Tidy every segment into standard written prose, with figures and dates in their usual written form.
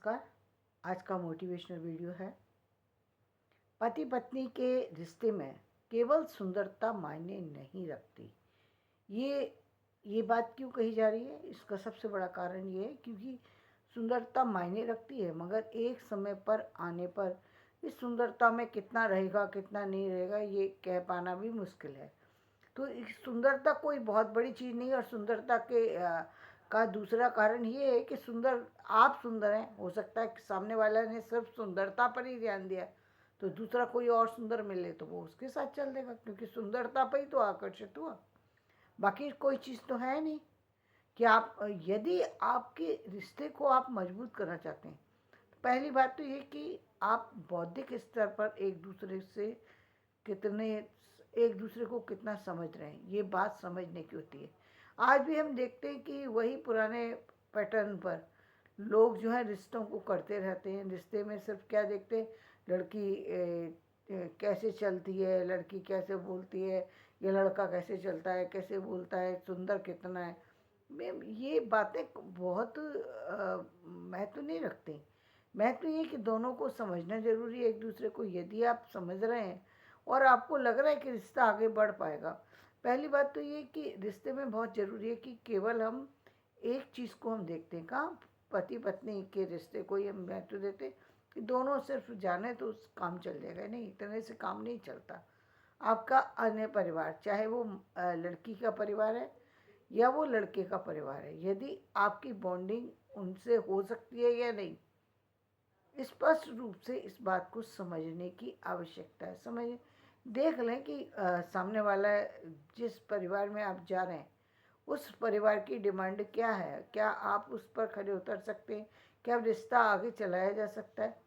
नमस्कार। आज का मोटिवेशनल वीडियो है, पति पत्नी के रिश्ते में केवल सुंदरता मायने नहीं रखती। ये बात क्यों कही जा रही है? इसका सबसे बड़ा कारण ये है क्योंकि सुंदरता मायने रखती है, मगर एक समय पर आने पर इस सुंदरता में कितना रहेगा कितना नहीं रहेगा ये कह पाना भी मुश्किल है। तो सुंदरता कोई बहुत बड़ी चीज़ नहीं है, और सुंदरता का दूसरा कारण ये है कि आप सुंदर हैं। हो सकता है कि सामने वाला ने सिर्फ सुंदरता पर ही ध्यान दिया, तो दूसरा कोई और सुंदर मिले तो वो उसके साथ चल देगा, क्योंकि सुंदरता पर ही तो आकर्षित हुआ। बाकी कोई चीज़ तो है नहीं कि यदि आपके रिश्ते को आप मजबूत करना चाहते हैं, तो पहली बात तो ये कि आप बौद्धिक स्तर पर कितने एक दूसरे को कितना समझ रहे हैं, ये बात समझने की होती है। आज भी हम देखते हैं कि वही पुराने पैटर्न पर लोग जो है रिश्तों को करते रहते हैं। रिश्ते में सिर्फ क्या देखते हैं, लड़की कैसे चलती है, लड़की कैसे बोलती है, ये लड़का कैसे चलता है, कैसे बोलता है, सुंदर कितना है। ये बातें बहुत महत्व नहीं रखती। महत्व ये कि दोनों को समझना जरूरी है एक दूसरे को। यदि आप समझ रहे हैं और आपको लग रहा है कि रिश्ता आगे बढ़ पाएगा, पहली बात तो ये कि रिश्ते में बहुत ज़रूरी है कि केवल हम एक चीज़ को हम देखते हैं। कहाँ पति पत्नी के रिश्ते को ही हम महत्व देते कि दोनों सिर्फ जाने तो उस काम चल जाएगा। नहीं, इतने से काम नहीं चलता। आपका अन्य परिवार, चाहे वो लड़की का परिवार है या वो लड़के का परिवार है, यदि आपकी बॉन्डिंग उनसे हो सकती है या नहीं, स्पष्ट रूप से इस बात को समझने की आवश्यकता है। देख लें कि सामने वाला जिस परिवार में आप जा रहे हैं, उस परिवार की डिमांड क्या है। क्या आप उस पर खड़े उतर सकते हैं? क्या रिश्ता आगे चलाया जा सकता है?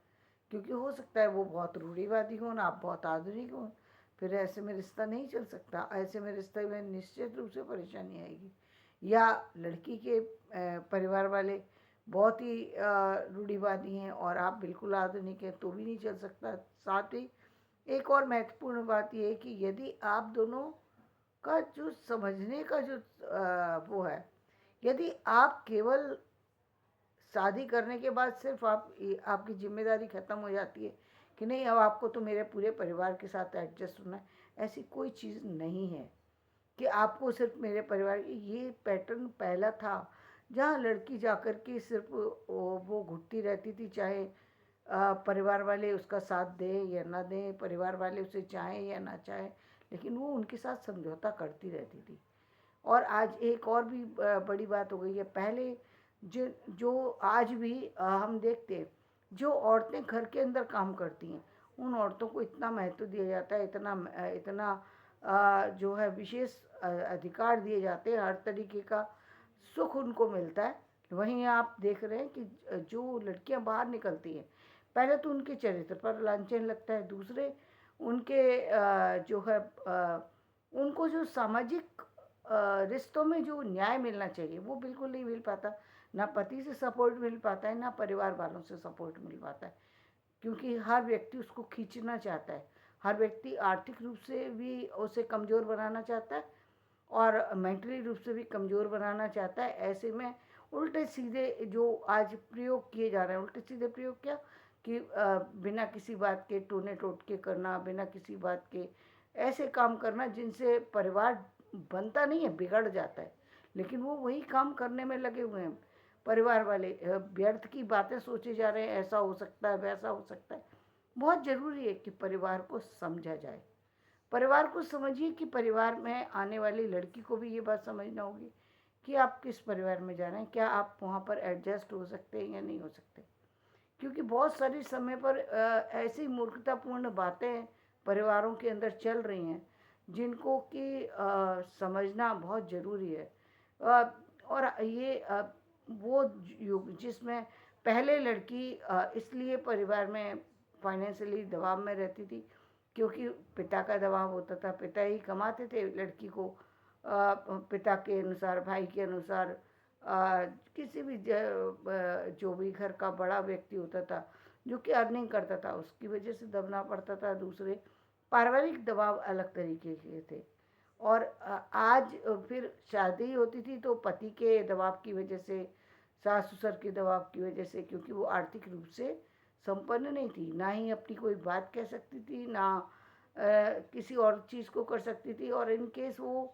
क्योंकि हो सकता है वो बहुत रूढ़िवादी हो, आप बहुत आधुनिक हो, फिर ऐसे में रिश्ता नहीं चल सकता। ऐसे में रिश्ते में निश्चित रूप से परेशानी आएगी। या लड़की के परिवार वाले बहुत ही रूढ़िवादी हैं और आप बिल्कुल आधुनिक हैं, तो भी नहीं चल सकता। साथ ही एक और महत्वपूर्ण बात यह है कि यदि आप दोनों का जो समझने का जो वो है, यदि आप केवल शादी करने के बाद सिर्फ आपकी जिम्मेदारी ख़त्म हो जाती है कि नहीं, अब आपको तो मेरे पूरे परिवार के साथ एडजस्ट होना है, ऐसी कोई चीज़ नहीं है कि आपको सिर्फ मेरे परिवार। ये पैटर्न पहला था, जहाँ लड़की जाकर के सिर्फ वो घुटती रहती थी, चाहे परिवार वाले उसका साथ दें या ना दें, परिवार वाले उसे चाहें या ना चाहें, लेकिन वो उनके साथ समझौता करती रहती थी। और आज एक और भी बड़ी बात हो गई है। पहले जो जो आज भी हम देखते हैं, जो औरतें घर के अंदर काम करती हैं, उन औरतों को इतना महत्व दिया जाता है, इतना जो है विशेष अधिकार दिए जाते हैं, हर तरीके का सुख उनको मिलता है। वहीं आप देख रहे हैं कि जो लड़कियां बाहर निकलती हैं, पहले तो उनके चरित्र पर लांछन लगता है, दूसरे उनके जो है उनको जो सामाजिक रिश्तों में जो न्याय मिलना चाहिए वो बिल्कुल नहीं मिल पाता। ना पति से सपोर्ट मिल पाता है, ना परिवार वालों से सपोर्ट मिल पाता है, क्योंकि हर व्यक्ति उसको खींचना चाहता है। हर व्यक्ति आर्थिक रूप से भी उसे कमज़ोर बनाना चाहता है और मेंटली रूप से भी कमज़ोर बनाना चाहता है। ऐसे में उल्टे सीधे जो आज प्रयोग किए जा रहे हैं, उल्टे सीधे प्रयोग क्या कि बिना किसी बात के टोने टोटके करना, बिना किसी बात के ऐसे काम करना जिनसे परिवार बनता नहीं है, बिगड़ जाता है। लेकिन वो वही काम करने में लगे हुए हैं। परिवार वाले व्यर्थ की बातें सोचे जा रहे हैं, ऐसा हो सकता है, वैसा हो सकता है। बहुत ज़रूरी है कि परिवार को समझा जाए। परिवार को समझिए कि परिवार में आने वाली लड़की को भी ये बात समझना होगी कि आप किस परिवार में जा रहे हैं, क्या आप वहाँ पर एडजस्ट हो सकते हैं या नहीं हो सकते। क्योंकि बहुत सारी समय पर ऐसी मूर्खतापूर्ण बातें परिवारों के अंदर चल रही हैं जिनको कि समझना बहुत ज़रूरी है। अ, और ये वो युग जिसमें पहले लड़की इसलिए परिवार में फाइनेंशियली दबाव में रहती थी क्योंकि पिता का दबाव होता था। पिता ही कमाते थे, लड़की को पिता के अनुसार, भाई के अनुसार, किसी भी जो भी घर का बड़ा व्यक्ति होता था जो कि अर्निंग करता था, उसकी वजह से दबना पड़ता था। दूसरे पारिवारिक दबाव अलग तरीके के थे। और आज फिर शादी होती थी तो पति के दबाव की वजह से सास ससुर के दबाव की वजह से, क्योंकि वो आर्थिक रूप से संपन्न नहीं थी, ना ही अपनी कोई बात कह सकती थी, ना किसी और चीज़ को कर सकती थी। और इन केस वो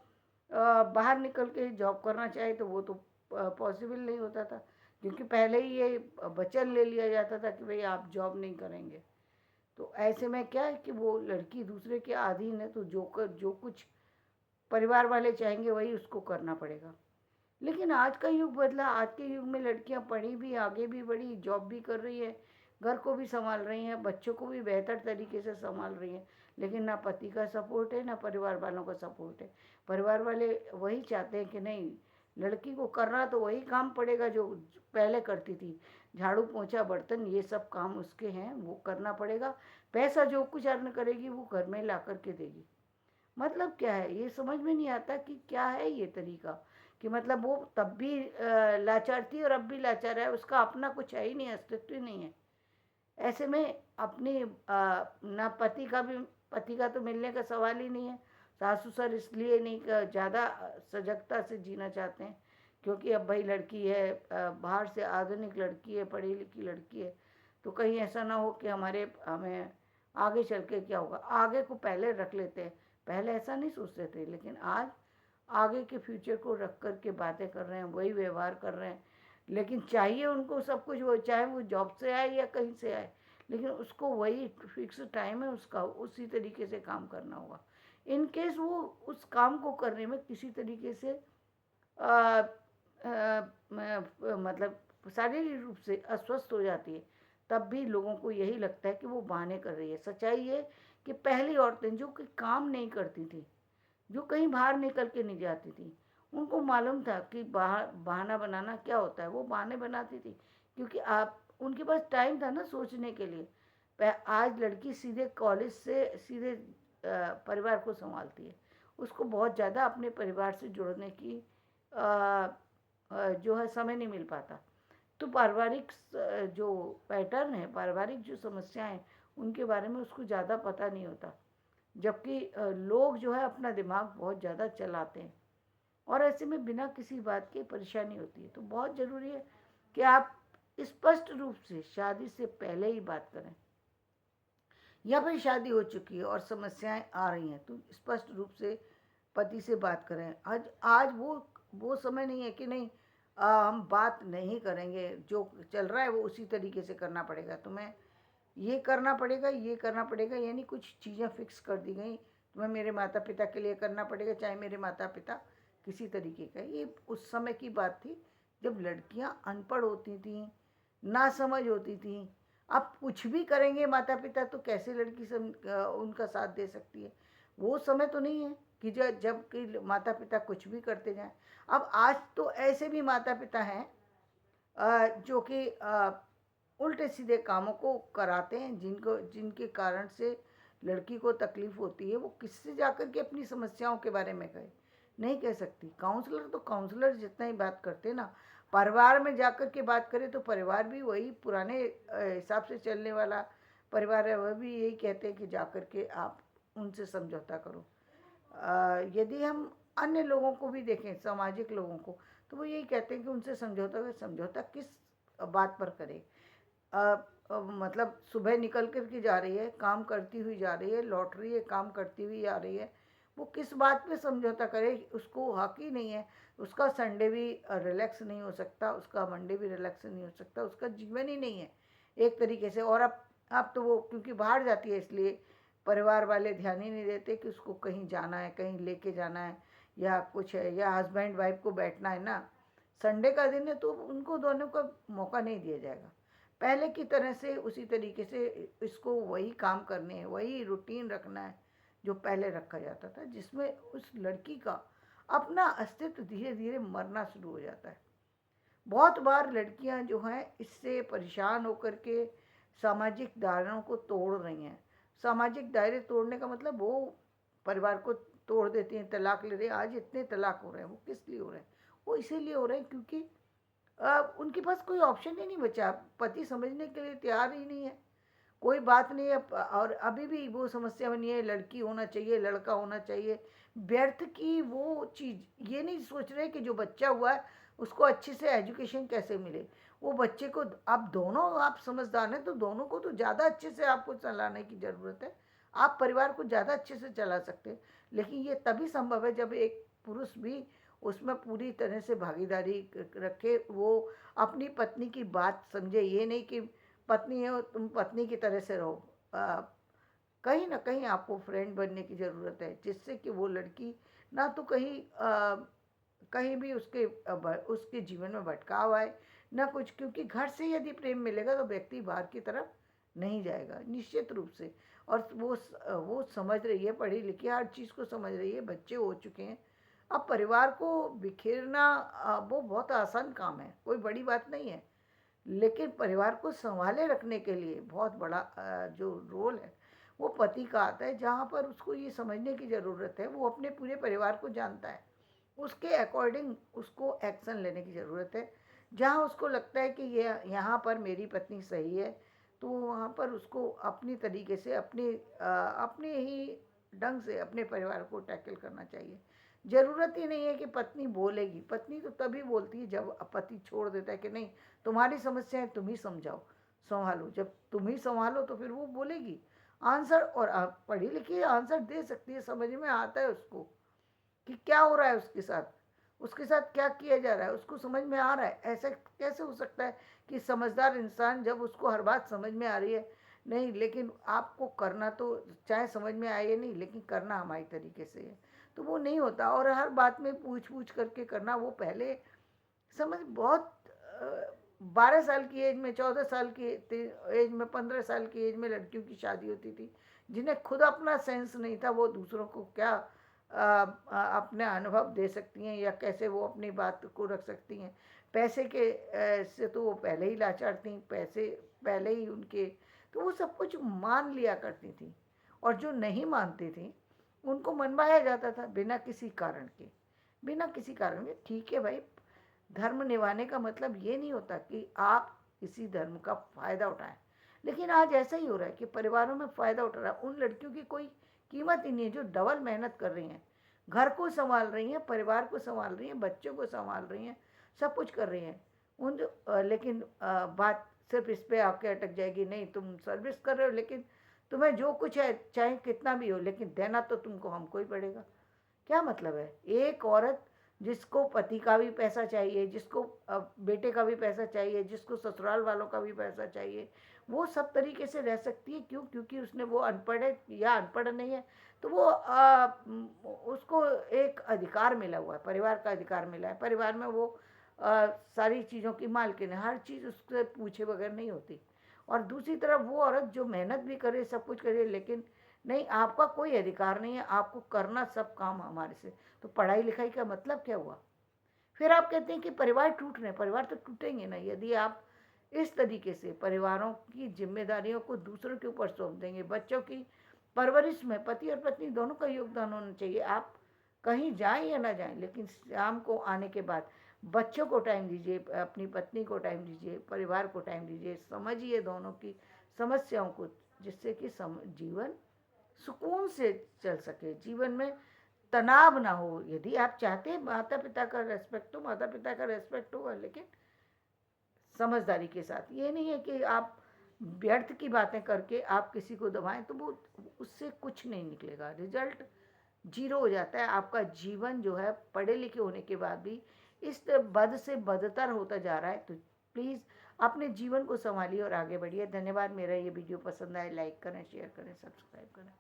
बाहर निकल के जॉब करना चाहे तो वो तो पॉसिबल नहीं होता था, क्योंकि पहले ही ये वचन ले लिया जाता था कि भाई आप जॉब नहीं करेंगे। तो ऐसे में क्या है कि वो लड़की दूसरे के अधीन है, तो जो कुछ परिवार वाले चाहेंगे वही उसको करना पड़ेगा। लेकिन आज का युग बदला, आज के युग में लड़कियां पढ़ी भी, आगे भी बढ़ी, जॉब भी कर रही है, घर को भी संभाल रही हैं, बच्चों को भी बेहतर तरीके से संभाल रही हैं। लेकिन ना पति का सपोर्ट है, ना परिवार वालों का सपोर्ट है। परिवार वाले वही चाहते हैं कि नहीं, लड़की को करना तो वही काम पड़ेगा जो पहले करती थी, झाड़ू पोंछा बर्तन ये सब काम उसके हैं, वो करना पड़ेगा। पैसा जो कुछ अर्न करेगी वो घर में ला करके देगी। मतलब क्या है, ये समझ में नहीं आता कि क्या है ये तरीका। कि मतलब वो तब भी लाचार थी और अब भी लाचार है, उसका अपना कुछ है ही नहीं, अस्तित्व ही नहीं है। ऐसे में अपनी ना पति का तो मिलने का सवाल ही नहीं है। सास ससुर इसलिए नहीं ज़्यादा सजगता से जीना चाहते हैं, क्योंकि अब भाई लड़की है, बाहर से आधुनिक लड़की है, पढ़ी लिखी लड़की है, तो कहीं ऐसा ना हो कि हमें आगे चल के क्या होगा, आगे को पहले रख लेते हैं। पहले ऐसा नहीं सोचते थे, लेकिन आज आगे के फ्यूचर को रख कर के बातें कर रहे हैं, वही व्यवहार कर रहे हैं। लेकिन चाहिए उनको सब कुछ, वो चाहे वो जॉब से आए या कहीं से आए, लेकिन उसको वही फिक्स टाइम है उसका, उसी तरीके से काम करना होगा। इन केस वो उस काम को करने में किसी तरीके से आ, मतलब शारीरिक रूप से अस्वस्थ हो जाती है, तब भी लोगों को यही लगता है कि वो बहाने कर रही है। सच्चाई है कि पहली औरतें जो कि काम नहीं करती थी, जो कहीं बाहर निकल के नहीं जाती थी, उनको मालूम था कि बाहर बहाना बनाना क्या होता है। वो बहाने बनाती थी, क्योंकि आप उनके पास टाइम था ना सोचने के लिए। आज लड़की सीधे कॉलेज से सीधे परिवार को संभालती है, उसको बहुत ज़्यादा अपने परिवार से जुड़ने की जो है समय नहीं मिल पाता। तो पारिवारिक जो पैटर्न है, पारिवारिक जो समस्याएं हैं, उनके बारे में उसको ज़्यादा पता नहीं होता। जबकि लोग जो है अपना दिमाग बहुत ज़्यादा चलाते हैं, और ऐसे में बिना किसी बात की परेशानी होती है। तो बहुत ज़रूरी है कि आप स्पष्ट रूप से शादी से पहले ही बात करें, या फिर शादी हो चुकी है और समस्याएं आ रही हैं तो स्पष्ट रूप से पति से बात करें। आज आज वो समय नहीं है कि नहीं हम बात नहीं करेंगे, जो चल रहा है वो उसी तरीके से करना पड़ेगा, तुम्हें ये करना पड़ेगा, ये करना पड़ेगा, यानी कुछ चीज़ें फिक्स कर दी गई, तुम्हें मेरे माता पिता के लिए करना पड़ेगा, चाहे मेरे माता पिता किसी तरीके का। ये उस समय की बात थी जब लड़कियां अनपढ़ होती थीं, ना समझ होती थीं। अब कुछ भी करेंगे माता पिता तो कैसे लड़की उनका साथ दे सकती है। वो समय तो नहीं है कि जब कि माता पिता कुछ भी करते जाएं। अब आज तो ऐसे भी माता पिता हैं जो कि उल्टे सीधे कामों को कराते हैं, जिनके कारण से लड़की को तकलीफ होती है। वो किससे जाकर के अपनी समस्याओं के बारे में कहे, नहीं कह सकती। काउंसलर तो काउंसलर जितना ही बात करते ना, परिवार में जाकर के बात करें तो परिवार भी वही पुराने हिसाब से चलने वाला परिवार है, वह भी यही कहते हैं कि जाकर के आप उनसे समझौता करो। यदि हम अन्य लोगों को भी देखें, सामाजिक लोगों को, तो वो यही कहते हैं कि उनसे समझौता किस बात पर करें। मतलब सुबह निकल कर के जा रही है, काम करती हुई जा रही है, लौट रही है, काम करती हुई आ रही है, वो किस बात पे समझौता करे, उसको हक ही नहीं है। उसका संडे भी रिलैक्स नहीं हो सकता, उसका मंडे भी रिलैक्स नहीं हो सकता, उसका जीवन ही नहीं है एक तरीके से। और अब तो वो क्योंकि बाहर जाती है, इसलिए परिवार वाले ध्यान ही नहीं देते कि उसको कहीं जाना है, कहीं लेके जाना है, या कुछ है, या हस्बैंड वाइफ को बैठना है ना, संडे का दिन है तो उनको दोनों का मौका नहीं दिया जाएगा। पहले की तरह से उसी तरीके से इसको वही काम करने हैं, वही रूटीन रखना है जो पहले रखा जाता था, जिसमें उस लड़की का अपना अस्तित्व धीरे धीरे मरना शुरू हो जाता है। बहुत बार लड़कियां जो हैं इससे परेशान होकर के सामाजिक दायरों को तोड़ रही हैं। सामाजिक दायरे तोड़ने का मतलब वो परिवार को तोड़ देती हैं, तलाक ले रहे हैं। आज इतने तलाक हो रहे हैं, वो किस लिए हो रहे हैं? वो इसीलिए हो रहे हैं क्योंकि उनके पास कोई ऑप्शन ही नहीं बचा, पति समझने के लिए तैयार ही नहीं है, कोई बात नहीं है। और अभी भी वो समस्या बनी है, लड़की होना चाहिए, लड़का होना चाहिए। व्यर्थ की वो चीज़, ये नहीं सोच रहे कि जो बच्चा हुआ है उसको अच्छी से एजुकेशन कैसे मिले। वो बच्चे को, आप दोनों आप समझदार हैं तो दोनों को तो ज़्यादा अच्छे से आपको चलाने की ज़रूरत है। आप परिवार को ज़्यादा अच्छे से चला सकते हैं, लेकिन ये तभी संभव है जब एक पुरुष भी उसमें पूरी तरह से भागीदारी रखे, वो अपनी पत्नी की बात समझे। ये नहीं कि पत्नी है तुम पत्नी की तरह से रहो। कहीं ना कहीं आपको फ्रेंड बनने की ज़रूरत है, जिससे कि वो लड़की ना तो कहीं भी उसके जीवन में भटकाव आए ना कुछ, क्योंकि घर से यदि प्रेम मिलेगा तो व्यक्ति बाहर की तरफ नहीं जाएगा निश्चित रूप से। और वो समझ रही है, पढ़ी लिखी हर चीज़ को समझ रही है, बच्चे हो चुके हैं। अब परिवार को बिखेरना वो बहुत आसान काम है, कोई बड़ी बात नहीं है। लेकिन परिवार को संभाले रखने के लिए बहुत बड़ा जो रोल है वो पति का आता है, जहाँ पर उसको ये समझने की ज़रूरत है वो अपने पूरे परिवार को जानता है, उसके अकॉर्डिंग उसको एक्शन लेने की ज़रूरत है। जहाँ उसको लगता है कि ये यहाँ पर मेरी पत्नी सही है, तो वहाँ पर उसको अपनी तरीके से अपने ही ढंग से अपने परिवार को टैकल करना चाहिए। ज़रूरत ही नहीं है कि पत्नी बोलेगी, पत्नी तो तभी बोलती है जब पति छोड़ देता है कि नहीं तुम्हारी समस्या है तुम ही समझाओ संभालो। जब तुम ही संभालो तो फिर वो बोलेगी आंसर, और आप पढ़ी लिखी आंसर दे सकती है, समझ में आता है उसको कि क्या हो रहा है उसके साथ क्या किया जा रहा है, उसको समझ में आ रहा है। ऐसा कैसे हो सकता है कि समझदार इंसान जब उसको हर बात समझ में आ रही है, नहीं लेकिन आपको करना तो चाहे समझ में आए या नहीं, लेकिन करना हमारी तरीके से है, तो वो नहीं होता। और हर बात में पूछ पूछ करके करना, वो पहले समझ बहुत 12 साल की एज में, 14 साल की एज में, 15 साल की एज में लड़कियों की शादी होती थी, जिन्हें खुद अपना सेंस नहीं था वो दूसरों को क्या अपने अनुभव दे सकती हैं या कैसे वो अपनी बात को रख सकती हैं। पैसे के से तो वो पहले ही लाचार थी, पैसे पहले ही उनके, तो वो सब कुछ मान लिया करती थी। और जो नहीं मानती थी उनको मनवाया जाता था बिना किसी कारण के, बिना किसी कारण के। ठीक है भाई, धर्म निभाने का मतलब ये नहीं होता कि आप किसी धर्म का फ़ायदा उठाएं, लेकिन आज ऐसा ही हो रहा है कि परिवारों में फ़ायदा उठा रहा है उन लड़कियों की कोई कीमत ही नहीं है जो डबल मेहनत कर रही हैं, घर को संभाल रही हैं, परिवार को संभाल रही हैं, बच्चों को संभाल रही हैं, सब कुछ कर रही हैं। लेकिन बात सिर्फ इस पे आके अटक जाएगी, नहीं तुम सर्विस कर रहे हो लेकिन तुम्हें जो कुछ है चाहे कितना भी हो लेकिन देना तो तुमको हमको ही पड़ेगा। क्या मतलब है? एक औरत जिसको पति का भी पैसा चाहिए, जिसको बेटे का भी पैसा चाहिए, जिसको ससुराल वालों का भी पैसा चाहिए, वो सब तरीके से रह सकती है। क्यों? क्योंकि उसने, वो अनपढ़ है या अनपढ़ नहीं है, तो वो उसको एक अधिकार मिला हुआ है, परिवार का अधिकार मिला है। परिवार में वो सारी चीज़ों की मालकिन है, हर चीज़ उससे पूछे बगैर नहीं होती। और दूसरी तरफ वो औरत जो मेहनत भी करे, सब कुछ करे, लेकिन नहीं, आपका कोई अधिकार नहीं है, आपको करना सब काम हमारे से। तो पढ़ाई लिखाई का मतलब क्या हुआ? फिर आप कहते हैं कि परिवार टूट रहे हैं, परिवार तो टूटेंगे ना यदि आप इस तरीके से परिवारों की जिम्मेदारियों को दूसरों के ऊपर सौंप देंगे। बच्चों की परवरिश में पति और पत्नी दोनों का योगदान होना चाहिए। आप कहीं जाएं या ना जाएं, लेकिन शाम को आने के बाद बच्चों को टाइम दीजिए, अपनी पत्नी को टाइम दीजिए, परिवार को टाइम दीजिए, समझिए दोनों की समस्याओं को, जिससे कि जीवन सुकून से चल सके, जीवन में तनाव ना हो। यदि आप चाहते हैं माता पिता का रेस्पेक्ट, तो माता पिता का रेस्पेक्ट होगा, लेकिन समझदारी के साथ। ये नहीं है कि आप व्यर्थ की बातें करके आप किसी को दबाएं, तो वो उससे कुछ नहीं निकलेगा, रिजल्ट जीरो हो जाता है। आपका जीवन जो है पढ़े लिखे होने के बाद भी इस बद से बदतर होता जा रहा है। तो प्लीज़ अपने जीवन को संभालिए और आगे बढ़िए। धन्यवाद। मेरा ये वीडियो पसंद आए लाइक करें, शेयर करें, सब्सक्राइब करें।